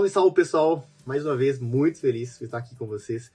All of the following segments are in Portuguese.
Salve, salve, pessoal! Mais uma vez, muito feliz de estar aqui com vocês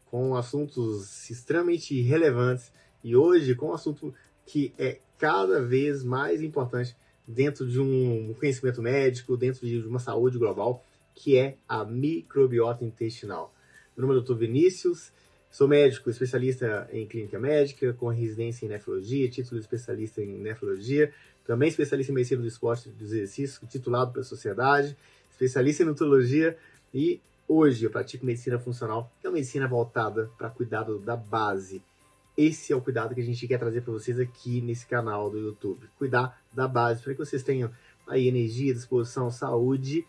com assuntos extremamente relevantes e hoje com um assunto que é cada vez mais importante dentro de um conhecimento médico, dentro de uma saúde global, que é a microbiota intestinal. Meu nome é Dr. Vinícius, sou médico especialista em clínica médica, com residência em nefrologia, título de especialista em nefrologia, também especialista em medicina do esporte e dos exercícios, titulado pela sociedade, especialista em nutrologia e hoje eu pratico medicina funcional, que é uma medicina voltada para cuidado da base. Esse é o cuidado que a gente quer trazer para vocês aqui nesse canal do YouTube. Cuidar da base, para que vocês tenham aí energia, disposição, saúde,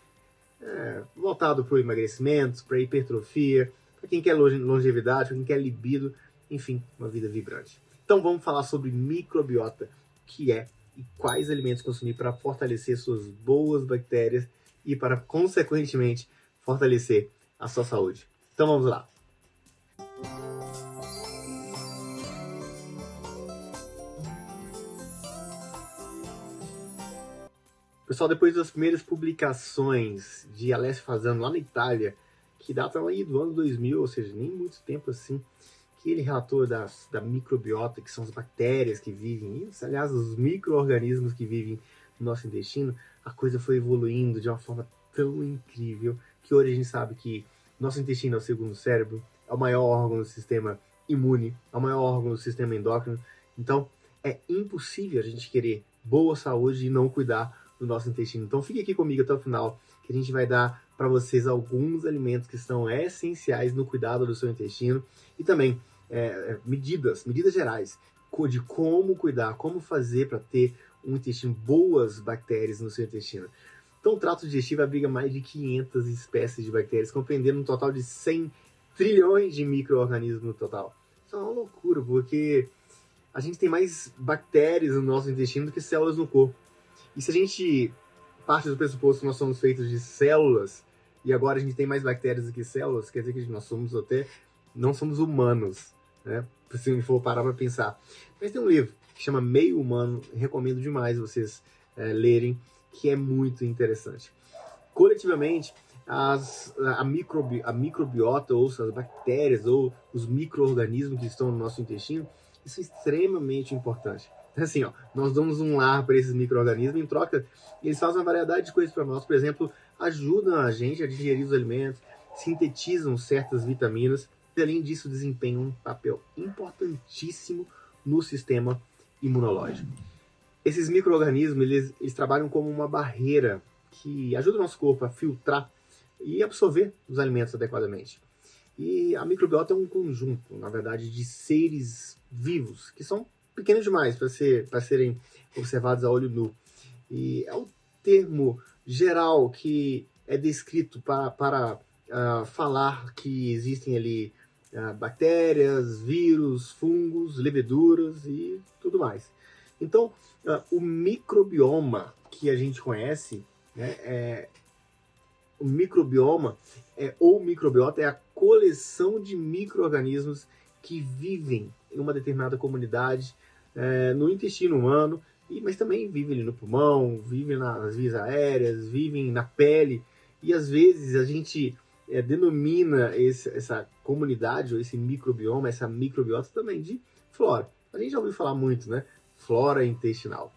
voltado para o emagrecimento, para a hipertrofia, para quem quer longevidade, para quem quer libido, enfim, uma vida vibrante. Então vamos falar sobre microbiota, o que é e quais alimentos consumir para fortalecer suas boas bactérias e para, consequentemente, fortalecer a sua saúde. Então vamos lá. Pessoal, depois das primeiras publicações de Alessio Fasano lá na Itália, que datam aí do ano 2000, ou seja, nem muito tempo assim, que ele relatou da microbiota, que são as bactérias que vivem, aliás, os micro-organismos que vivem no nosso intestino, a coisa foi evoluindo de uma forma tão incrível que hoje a gente sabe que nosso intestino é o segundo cérebro, é o maior órgão do sistema imune, é o maior órgão do sistema endócrino. Então, é impossível a gente querer boa saúde e não cuidar do nosso intestino. Então, fique aqui comigo até o final, que a gente vai dar para vocês alguns alimentos que são essenciais no cuidado do seu intestino e também medidas gerais de como cuidar, como fazer para ter um intestino, boas bactérias no seu intestino. Então, o trato digestivo abriga mais de 500 espécies de bactérias, compreendendo um total de 100 trilhões de micro-organismos no total. Isso é uma loucura, porque a gente tem mais bactérias no nosso intestino do que células no corpo. E se a gente parte do pressuposto que nós somos feitos de células, e agora a gente tem mais bactérias do que células, quer dizer que nós somos não somos humanos, né? Se for parar para pensar. Mas tem um livro que chama Meio Humano, recomendo demais vocês lerem, que é muito interessante. Coletivamente, a microbiota, ou as bactérias, ou os micro-organismos que estão no nosso intestino, isso é extremamente importante. Assim, nós damos um lar para esses micro-organismos, em troca, eles fazem uma variedade de coisas para nós. Por exemplo, ajudam a gente a digerir os alimentos, sintetizam certas vitaminas, e além disso desempenham um papel importantíssimo no sistema imunológico. Esses micro-organismos, eles trabalham como uma barreira que ajuda o nosso corpo a filtrar e absorver os alimentos adequadamente. E a microbiota é um conjunto, na verdade, de seres vivos, que são pequenos demais para serem observados a olho nu. E é o termo geral que é descrito para falar que existem ali bactérias, vírus, fungos, leveduras e tudo mais. Então, o microbioma que a gente conhece, né, o microbioma ou microbiota é a coleção de micro-organismos que vivem em uma determinada comunidade, no intestino humano, mas também vivem no pulmão, vivem nas vias aéreas, vivem na pele, e às vezes a gente denomina essa comunidade, ou esse microbioma, essa microbiota também de flora. A gente já ouviu falar muito, né? Flora intestinal.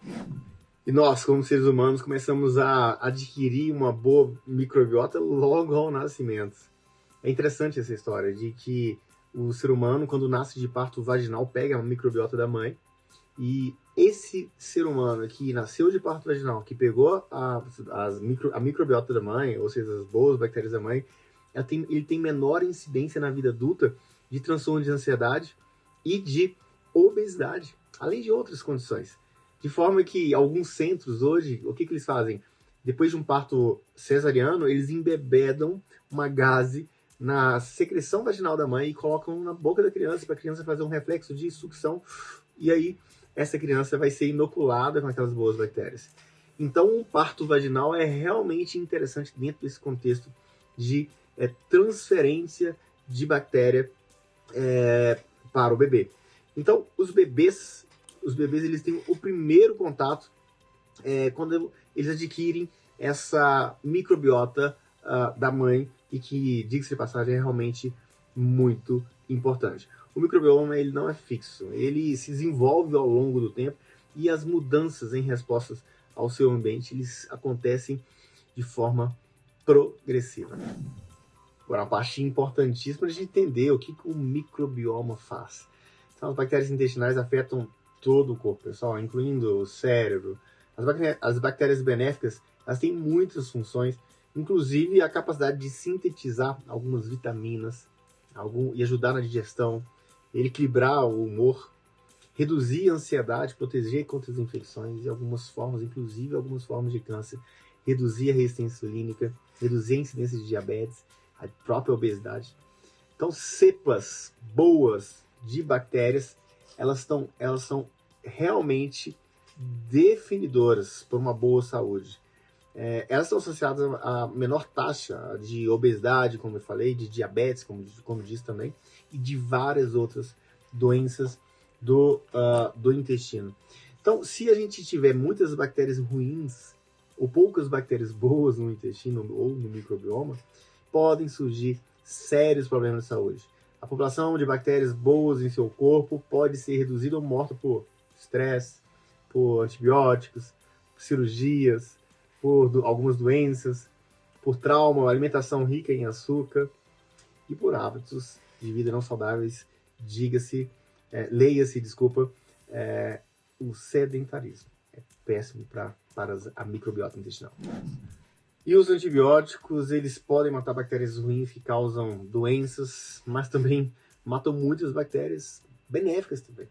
E nós, como seres humanos, começamos a adquirir uma boa microbiota logo ao nascimento. É interessante essa história de que o ser humano, quando nasce de parto vaginal, pega a microbiota da mãe, e esse ser humano que nasceu de parto vaginal, que pegou a microbiota da mãe, ou seja, as boas bactérias da mãe, ele tem menor incidência na vida adulta de transtorno de ansiedade e de obesidade, além de outras condições. De forma que alguns centros hoje, o que eles fazem? Depois de um parto cesariano, eles embebedam uma gaze na secreção vaginal da mãe e colocam na boca da criança para a criança fazer um reflexo de sucção, e aí essa criança vai ser inoculada com aquelas boas bactérias. Então, um parto vaginal é realmente interessante dentro desse contexto de transferência de bactéria para o bebê. Então, os bebês eles têm o primeiro contato quando eles adquirem essa microbiota da mãe e que, diga-se de passagem, é realmente muito importante. O microbioma ele não é fixo, ele se desenvolve ao longo do tempo e as mudanças em respostas ao seu ambiente eles acontecem de forma progressiva. Agora, uma parte importantíssima para a gente entender o que o microbioma faz. Então, as bactérias intestinais afetam todo o corpo, pessoal, incluindo o cérebro. As bactérias benéficas, elas têm muitas funções, inclusive a capacidade de sintetizar algumas vitaminas e ajudar na digestão, equilibrar o humor, reduzir a ansiedade, proteger contra as infecções e algumas formas, inclusive algumas formas de câncer, reduzir a resistência insulínica, reduzir a incidência de diabetes, a própria obesidade. Então, cepas boas de bactérias, elas são realmente definidoras por uma boa saúde. Elas estão associadas a menor taxa de obesidade, como eu falei, de diabetes, como disse também, e de várias outras doenças do intestino. Então, se a gente tiver muitas bactérias ruins ou poucas bactérias boas no intestino ou no microbioma, podem surgir sérios problemas de saúde. A população de bactérias boas em seu corpo pode ser reduzida ou morta por estresse, por antibióticos, por cirurgias, por algumas doenças, por trauma, alimentação rica em açúcar e por hábitos de vida não saudáveis, leia-se, o sedentarismo. É péssimo para a microbiota intestinal. E os antibióticos, eles podem matar bactérias ruins que causam doenças, mas também matam muitas bactérias benéficas também.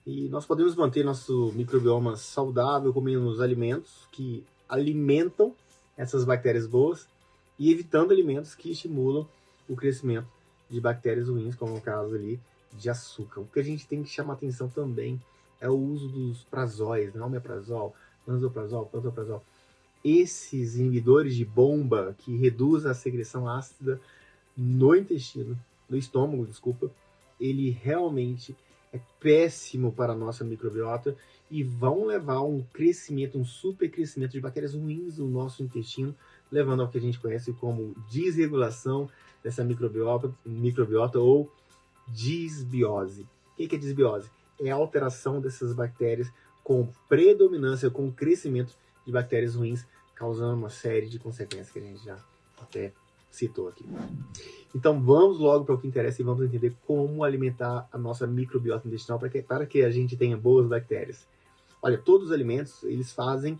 E nós podemos manter nosso microbioma saudável comendo os alimentos que alimentam essas bactérias boas e evitando alimentos que estimulam o crescimento de bactérias ruins, como no caso ali de açúcar. O que a gente tem que chamar atenção também é o uso dos prazóis, né? Omeprazol, lansoprazol, pantoprazol. Esses inibidores de bomba que reduzem a secreção ácida no estômago, ele realmente é péssimo para a nossa microbiota e vão levar a um supercrescimento de bactérias ruins no nosso intestino, levando ao que a gente conhece como desregulação dessa microbiota ou disbiose. O que é disbiose? É a alteração dessas bactérias com predominância, com crescimento de bactérias ruins, causando uma série de consequências que a gente já até citou aqui. Então vamos logo para o que interessa e vamos entender como alimentar a nossa microbiota intestinal para que a gente tenha boas bactérias. Olha, todos os alimentos, eles fazem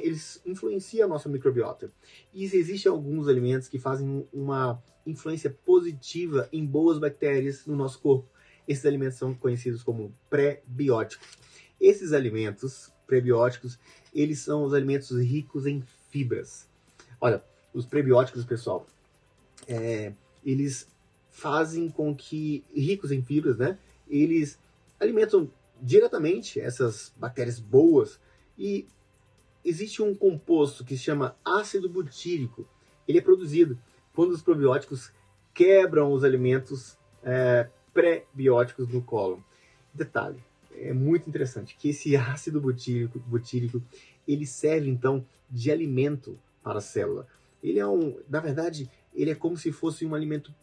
eles influenciam a nossa microbiota. E existem alguns alimentos que fazem uma influência positiva em boas bactérias no nosso corpo. Esses alimentos são conhecidos como pré-bióticos. Esses alimentos prebióticos, eles são os alimentos ricos em fibras. Olha, os prebióticos, pessoal, eles fazem com que, ricos em fibras, né? Eles alimentam diretamente essas bactérias boas e existe um composto que se chama ácido butírico. Ele é produzido quando os probióticos quebram os alimentos pré-bióticos no cólon. Detalhe, é muito interessante que esse ácido butírico ele serve então de alimento para a célula. Ele na verdade, ele é como se fosse um alimento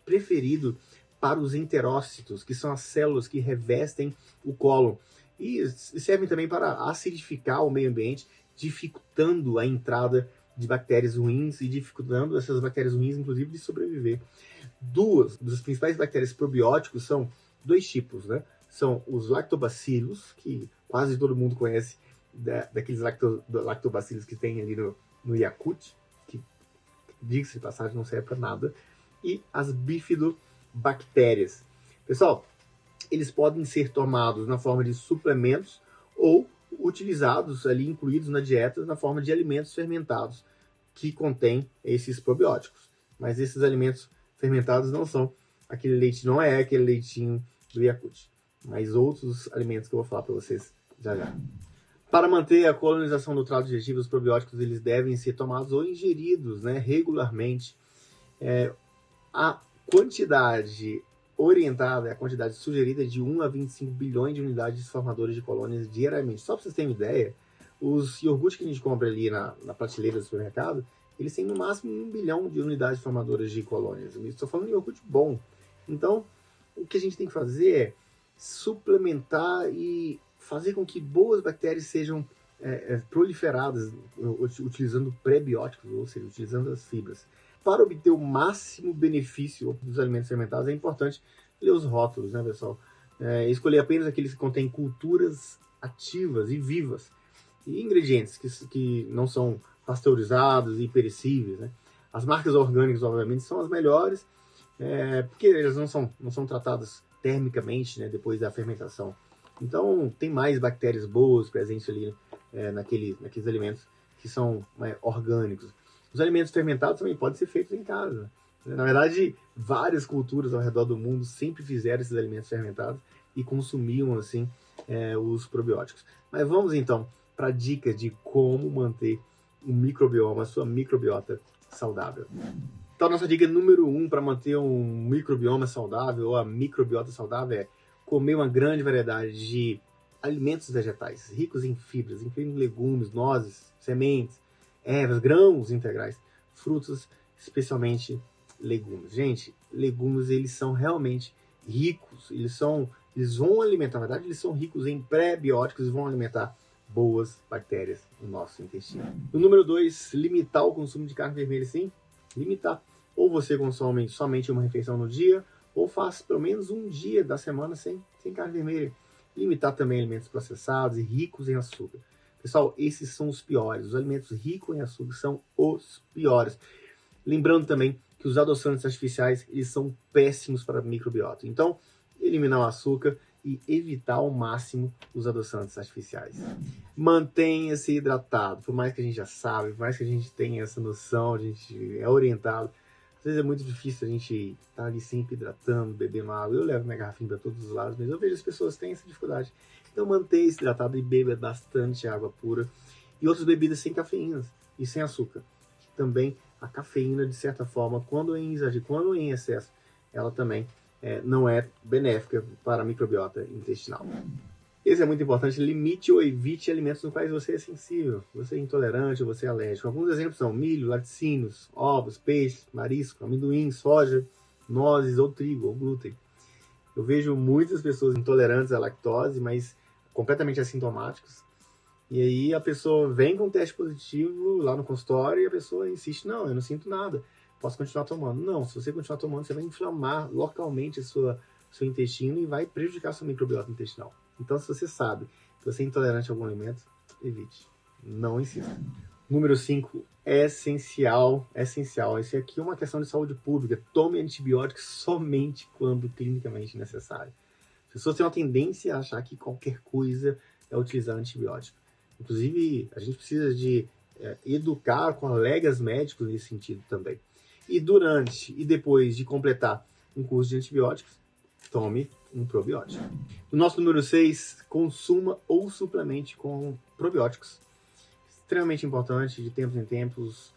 preferido para os enterócitos, que são as células que revestem o cólon. E servem também para acidificar o meio ambiente, dificultando a entrada de bactérias ruins e dificultando essas bactérias ruins, inclusive, de sobreviver. Duas das principais bactérias probióticos são dois tipos, né? São os lactobacilos, que quase todo mundo conhece, daqueles lactobacilos que tem ali no Yakult, que, diga-se de passagem, não serve para nada, e as bifidobactérias. Pessoal, eles podem ser tomados na forma de suplementos ou utilizados ali, incluídos na dieta, na forma de alimentos fermentados que contêm esses probióticos. Mas esses alimentos fermentados não são aquele leite, não é aquele leitinho do Yakult, mas outros alimentos que eu vou falar para vocês já já. Para manter a colonização do trato digestivo, os probióticos eles devem ser tomados ou ingeridos, né, regularmente. A quantidade orientada é a quantidade sugerida de 1 a 25 bilhões de unidades formadoras de colônias diariamente. Só para vocês terem uma ideia, os iogurtes que a gente compra ali na prateleira do supermercado, eles têm no máximo 1 bilhão de unidades formadoras de colônias. Estou falando de iogurte bom. Então, o que a gente tem que fazer é suplementar e fazer com que boas bactérias sejam proliferadas utilizando prebióticos, ou seja, utilizando as fibras. Para obter o máximo benefício dos alimentos fermentados, é importante ler os rótulos, né, pessoal? Escolher apenas aqueles que contêm culturas ativas e vivas e ingredientes que não são pasteurizados e perecíveis, né? As marcas orgânicas, obviamente, são as melhores, porque elas não são tratadas termicamente, né, depois da fermentação. Então, tem mais bactérias boas presentes ali naqueles alimentos que são orgânicos. Os alimentos fermentados também podem ser feitos em casa. Na verdade, várias culturas ao redor do mundo sempre fizeram esses alimentos fermentados e consumiam, assim, os probióticos. Mas vamos, então, para dicas de como manter um microbioma, a sua microbiota saudável. Então, nossa dica número 1 para manter um microbioma saudável ou a microbiota saudável é comer uma grande variedade de alimentos vegetais, ricos em fibras, incluindo legumes, nozes, sementes, ervas, grãos integrais, frutas, especialmente legumes. Gente, legumes, eles são realmente ricos, eles vão alimentar, na verdade, eles são ricos em pré-bióticos e vão alimentar boas bactérias no nosso intestino. No número 2, limitar o consumo de carne vermelha, sim, limitar. Ou você consome somente uma refeição no dia, ou faz pelo menos um dia da semana sem carne vermelha. Limitar também alimentos processados e ricos em açúcar. Pessoal, esses são os piores. Os alimentos ricos em açúcar são os piores. Lembrando também que os adoçantes artificiais, eles são péssimos para a microbiota. Então, eliminar o açúcar e evitar ao máximo os adoçantes artificiais. Mantenha-se hidratado. Por mais que a gente já sabe, por mais que a gente tenha essa noção, a gente é orientado. Às vezes é muito difícil a gente estar ali sempre hidratando, bebendo água. Eu levo minha garrafinha para todos os lados, mas eu vejo as pessoas têm essa dificuldade. Então mantenha-se hidratado e beba bastante água pura. E outras bebidas sem cafeína e sem açúcar. Também a cafeína, de certa forma, quando em excesso, ela também não é benéfica para a microbiota intestinal. Isso é muito importante. Limite ou evite alimentos nos quais você é sensível, você é intolerante ou você é alérgico. Alguns exemplos são milho, laticínios, ovos, peixe, marisco, amendoim, soja, nozes ou trigo ou glúten. Eu vejo muitas pessoas intolerantes à lactose, mas completamente assintomáticos. E aí a pessoa vem com um teste positivo lá no consultório e a pessoa insiste, não, eu não sinto nada, posso continuar tomando. Não, se você continuar tomando, você vai inflamar localmente seu intestino e vai prejudicar a sua microbiota intestinal. Então, se você sabe que você é intolerante a algum alimento, evite. Não insista. Número 5, essencial. Isso aqui é uma questão de saúde pública. Tome antibióticos somente quando clinicamente necessário. As pessoas têm uma tendência a achar que qualquer coisa é utilizar antibiótico. Inclusive, a gente precisa de educar colegas médicos nesse sentido também. E durante e depois de completar um curso de antibióticos, tome um probiótico. No nosso número 6, consuma ou suplemente com probióticos. Extremamente importante, de tempos em tempos,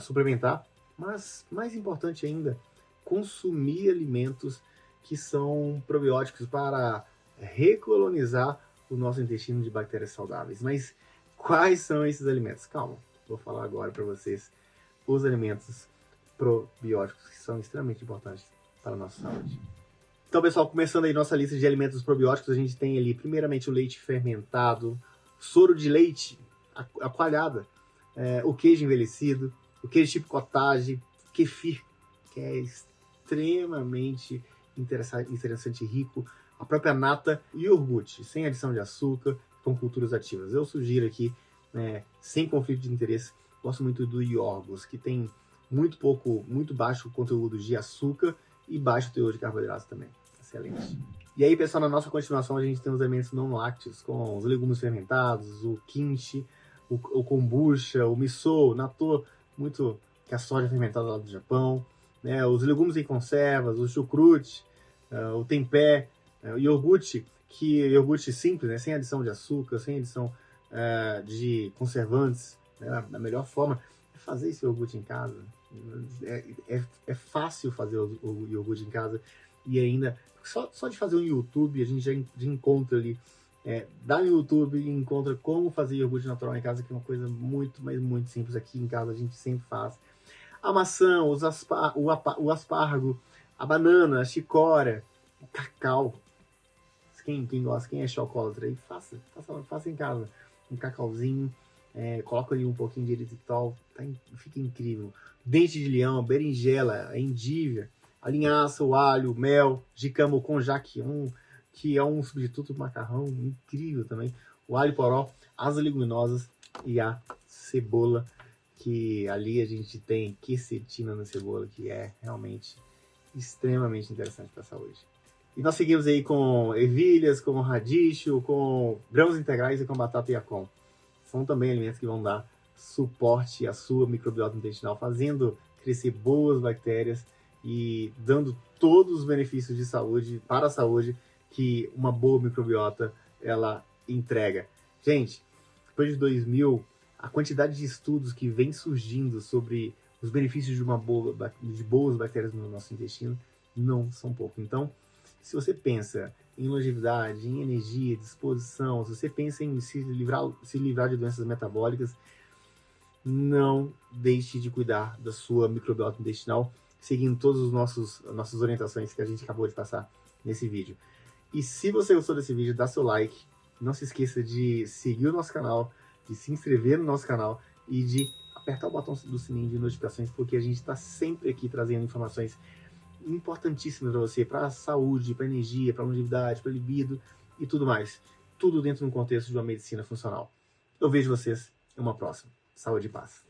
suplementar. Mas, mais importante ainda, consumir alimentos que são probióticos para recolonizar o nosso intestino de bactérias saudáveis. Mas quais são esses alimentos? Calma, vou falar agora para vocês os alimentos probióticos que são extremamente importantes para a nossa saúde. Então, pessoal, começando aí nossa lista de alimentos probióticos, a gente tem ali, primeiramente, o leite fermentado, soro de leite, a coalhada, o queijo envelhecido, o queijo tipo cottage, kefir, que é extremamente interessante e rico, a própria nata e iogurte, sem adição de açúcar, com culturas ativas. Eu sugiro aqui, sem conflito de interesse, gosto muito do iogurte, que tem muito baixo conteúdo de açúcar e baixo teor de carboidratos também. Excelente. E aí, pessoal, na nossa continuação a gente tem os alimentos não lácteos, com os legumes fermentados, o kimchi, o kombucha, o miso, o natto, que é a soja fermentada lá do Japão, né? Os legumes em conservas, o chucrute, o tempé, o iogurte, iogurte simples, né? Sem adição de açúcar, sem adição de conservantes, né? A melhor forma é fazer esse iogurte em casa. É fácil fazer o iogurte em casa e ainda só de fazer um YouTube a gente já encontra ali Dá no YouTube e encontra como fazer iogurte natural em casa, que é uma coisa muito, mas muito simples. Aqui em casa a gente sempre faz. A maçã, o aspargo, a banana, a chicória, o cacau. Quem gosta, quem é chocolate aí, faça em casa. Um cacauzinho, coloca ali um pouquinho de eritritol, fica incrível. Dente de leão, berinjela, endívia, a linhaça, o alho, o mel, jicama, o conjac, que é um substituto do macarrão, incrível também. O alho poró, as leguminosas e a cebola, que ali a gente tem quercetina na cebola, que é realmente extremamente interessante para a saúde. E nós seguimos aí com ervilhas, com radicho, com grãos integrais e com batata yacon. São também alimentos que vão dar suporte à sua microbiota intestinal, fazendo crescer boas bactérias e dando todos os benefícios de saúde para a saúde que uma boa microbiota ela entrega. Gente, depois de 2000, a quantidade de estudos que vem surgindo sobre os benefícios de boas bactérias no nosso intestino não são poucos. Então, se você pensa em longevidade, em energia, disposição, se você pensa em se livrar de doenças metabólicas, não deixe de cuidar da sua microbiota intestinal, seguindo todas as nossas orientações que a gente acabou de passar nesse vídeo. E se você gostou desse vídeo, dá seu like, não se esqueça de seguir o nosso canal, de se inscrever no nosso canal e de apertar o botão do sininho de notificações, porque a gente está sempre aqui trazendo informações importantíssimas para você, para a saúde, para a energia, para a longevidade, para a libido e tudo mais. Tudo dentro de um contexto de uma medicina funcional. Eu vejo vocês em uma próxima. Saúde e paz.